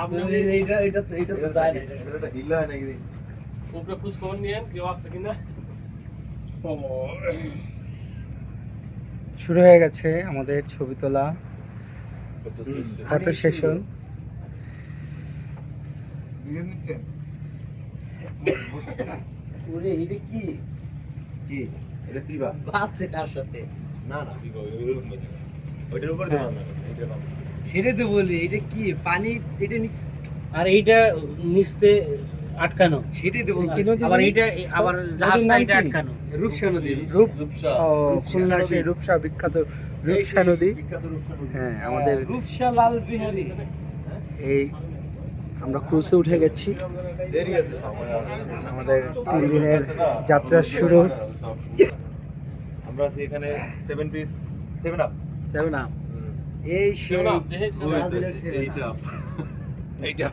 আপনি এইটা তো যায় না, এটা হিলা হয় নাকি? উপরে খোঁজ খবর নিয়েন কেউ আছে কিনা। শুরু হয়ে গেছে আমাদের ছবি তোলা ফটো সেশন। ওরে এটা কি কি এটা দিবা? বাচ্চা কার সাথে? না না দিবা ওইরকম না। ওইটার উপর দিবা না, এইটা না। সেটাই তো বলি, এটা কি পানি? এটা নিচে, আর এইটা নিচতে আটকানো, সেটাই তো বলছি। আবার এইটা আবার জাহাজটা এটা আটকানো। রূপসা নদী। রূপসা। ও খুলনার সেই রূপসা, বিখ্যাত রূপসা নদী। বিখ্যাত রূপসা নদী। হ্যাঁ, আমাদের রূপসা লাল বিহারি। এই আমরা ক্রুজে উঠে গেছি। দেরি আছে সময় আছে। আমাদের 3 দিনের যাত্রা শুরু। আমরা আছি এখানে 7 পিস 7 আপ। 7 আপ। এই সেই সেভেন আপ, এই সেভেন আপ। ব্রাজিলের ছেলে। এইটা